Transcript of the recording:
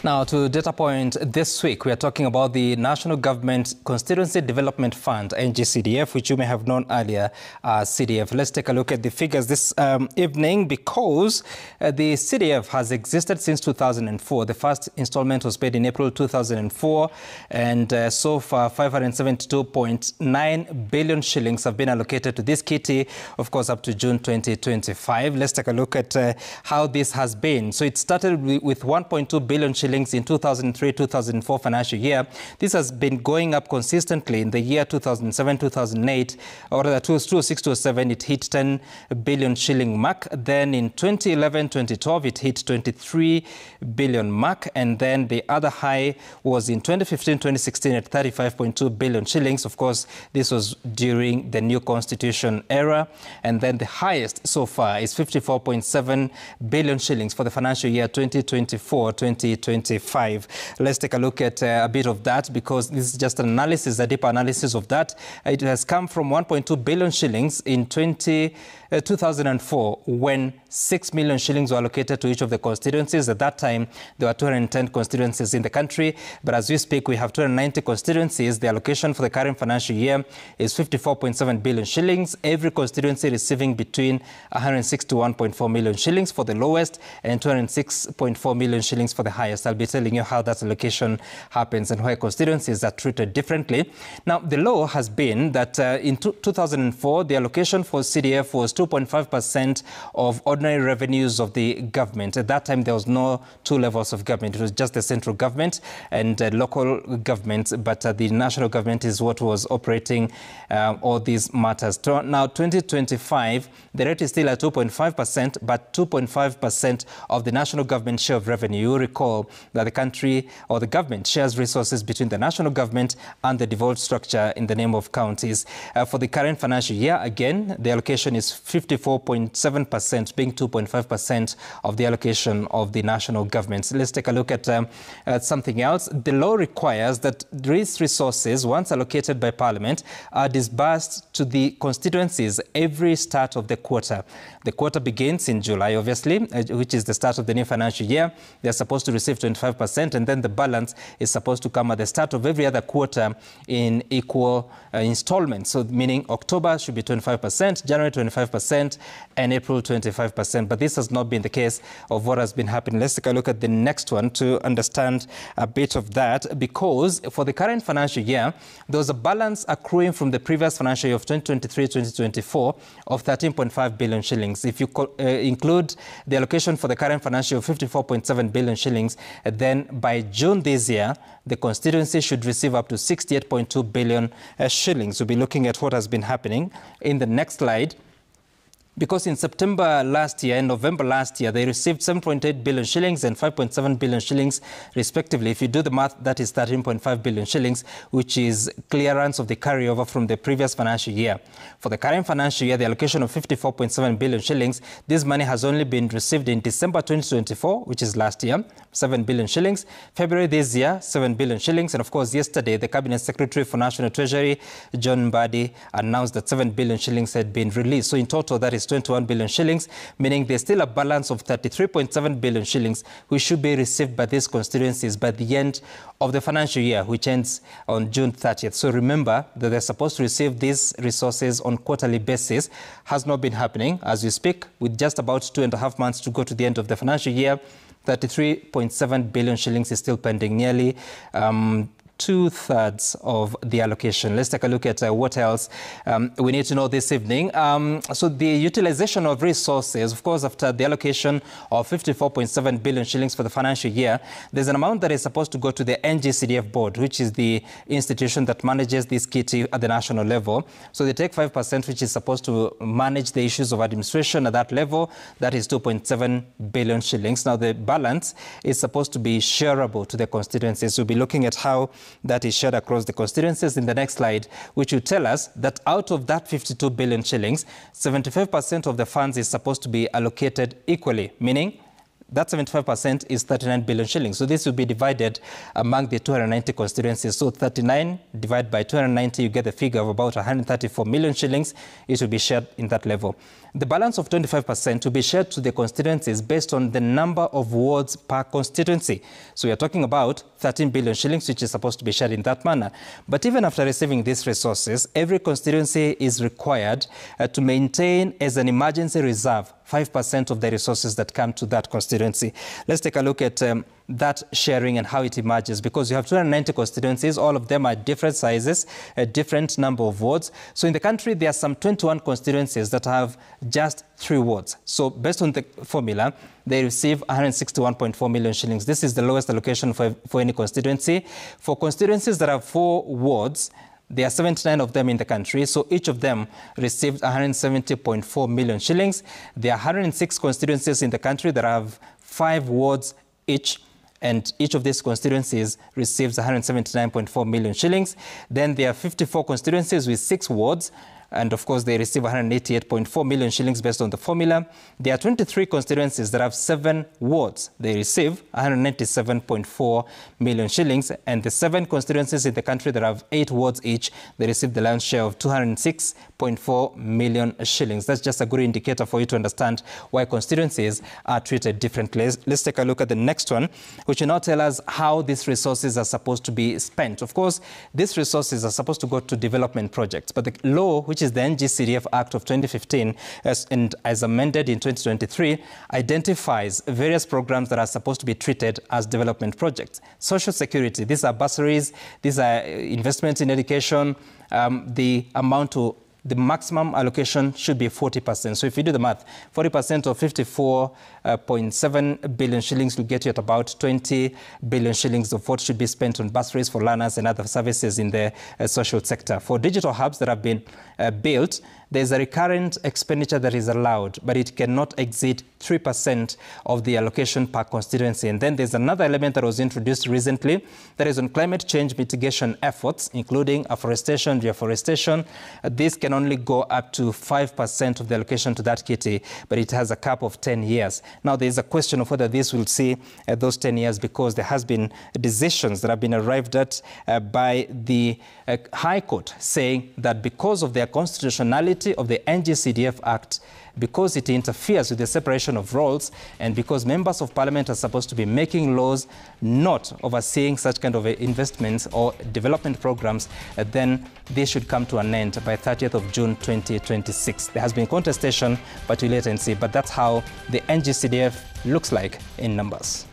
Now, to data point this week, we are talking about the National Government Constituency Development Fund, NG-CDF, which you may have known earlier as CDF. Let's take a look at the figures this evening because the CDF has existed since 2004. The first installment was paid in April 2004, and so far 572.9 billion shillings have been allocated to this kitty, of course, up to June 2025. Let's take a look at how this has been. So it started with 1.2 billion shillings in 2003-2004 financial year. This has been going up consistently. In the year 2007-2008, or rather 2006-2007, it hit 10 billion shilling mark. Then in 2011-2012, it hit 23 billion mark. And then the other high was in 2015-2016 at 35.2 billion shillings. Of course, this was during the new constitution era. And then the highest so far is 54.7 billion shillings for the financial year 2024-2025. Let's take a look at a bit of that, because this is just an analysis, a deeper analysis of that. It has come from 1.2 billion shillings in 2004, when 6 million shillings were allocated to each of the constituencies. At that time, there were 210 constituencies in the country. But as we speak, we have 290 constituencies. The allocation for the current financial year is 54.7 billion shillings. Every constituency receiving between 161.4 million shillings for the lowest and 206.4 million shillings for the highest. I'll be telling you how that allocation happens and why constituencies are treated differently. Now, the law has been that in 2004, the allocation for CDF was 2.5% of ordinary revenues of the government. At that time, there was no two levels of government. It was just the central government and local government, but the national government is what was operating all these matters. Now, 2025, the rate is still at 2.5%, but 2.5% of the national government share of revenue. You recall that the country or the government shares resources between the national government and the devolved structure in the name of counties. For the current financial year, again, the allocation is 54.7%, being 2.5% of the allocation of the national government. So let's take a look at something else. The law requires that these resources, once allocated by Parliament, are disbursed to the constituencies every start of the quarter. The quarter begins in July, obviously, which is the start of the new financial year. They're supposed to receive 25%, and then the balance is supposed to come at the start of every other quarter in equal installments. So meaning October should be 25%, January 25%, and April 25%. But this has not been the case of what has been happening. Let's take a look at the next one to understand a bit of that, because for the current financial year, there was a balance accruing from the previous financial year of 2023-2024 of 13.5 billion shillings. If you include the allocation for the current financial year of 54.7 billion shillings, then by June this year, the constituency should receive up to 68.2 billion shillings. We'll be looking at what has been happening in the next slide. Because in September last year and November last year, they received 7.8 billion shillings and 5.7 billion shillings, respectively. If you do the math, that is 13.5 billion shillings, which is clearance of the carryover from the previous financial year. For the current financial year, the allocation of 54.7 billion shillings, this money has only been received in December 2024, which is last year, 7 billion shillings. February this year, 7 billion shillings. And of course, yesterday, the Cabinet Secretary for National Treasury, John Mbadi, announced that 7 billion shillings had been released. So in total, that is 21 billion shillings, meaning there's still a balance of 33.7 billion shillings, which should be received by these constituencies by the end of the financial year, which ends on June 30th. So remember that they're supposed to receive these resources on quarterly basis. Has not been happening as we speak, with just about 2.5 months to go to the end of the financial year. 33.7 billion shillings is still pending, nearly two-thirds of the allocation. Let's take a look at what else we need to know this evening. So the utilization of resources, of course, after the allocation of 54.7 billion shillings for the financial year, there's an amount that is supposed to go to the NG-CDF board, which is the institution that manages this kitty at the national level. So they take 5%, which is supposed to manage the issues of administration at that level. That is 2.7 billion shillings. Now, the balance is supposed to be shareable to the constituencies. We'll be looking at how that is shared across the constituencies in the next slide, which will tell us that out of that 52 billion shillings, 75% of the funds is supposed to be allocated equally, meaning that 75% is 39 billion shillings. So this will be divided among the 290 constituencies. So 39 divided by 290, you get the figure of about 134 million shillings. It will be shared in that level. The balance of 25% will be shared to the constituencies based on the number of wards per constituency. So we are talking about 13 billion shillings, which is supposed to be shared in that manner. But even after receiving these resources, every constituency is required to maintain as an emergency reserve 5% of the resources that come to that constituency. Let's take a look at that sharing and how it emerges, because you have 290 constituencies. All of them are different sizes, a different number of wards. So in the country, there are some 21 constituencies that have just 3 wards. So based on the formula, they receive 161.4 million shillings. This is the lowest allocation for any constituency. For constituencies that have 4 wards, there are 79 of them in the country, so each of them received 170.4 million shillings. There are 106 constituencies in the country that have 5 wards each, and each of these constituencies receives 179.4 million shillings. Then there are 54 constituencies with 6 wards, and of course they receive 188.4 million shillings based on the formula. There are 23 constituencies that have 7 wards. They receive 197.4 million shillings, and the 7 constituencies in the country that have 8 wards each, they receive the lion's share of 206.4 million shillings. That's just a good indicator for you to understand why constituencies are treated differently. Let's take a look at the next one, which will now tell us how these resources are supposed to be spent. Of course, these resources are supposed to go to development projects, but the law, which is the NG-CDF Act of 2015, as amended in 2023, identifies various programs that are supposed to be treated as development projects. Social security, these are bursaries, these are investments in education. The maximum allocation should be 40%. So if you do the math, 40% of 54.7 billion shillings will get you at about 20 billion shillings of what should be spent on bursaries for learners and other services in the social sector. For digital hubs that have been built, there's a recurrent expenditure that is allowed, but it cannot exceed 3% of the allocation per constituency. And then there's another element that was introduced recently that is on climate change mitigation efforts, including afforestation, reforestation. This can only go up to 5% of the allocation to that kitty, but it has a cap of 10 years. Now, there's a question of whether this will see those 10 years, because there has been decisions that have been arrived at by the High Court saying that because of their constitutionality of the NG-CDF Act, because it interferes with the separation of roles, and because members of parliament are supposed to be making laws, not overseeing such kind of investments or development programs, then they should come to an end by 30th of June 2026. There has been contestation, but we'll wait and see. But that's how the NG-CDF looks like in numbers.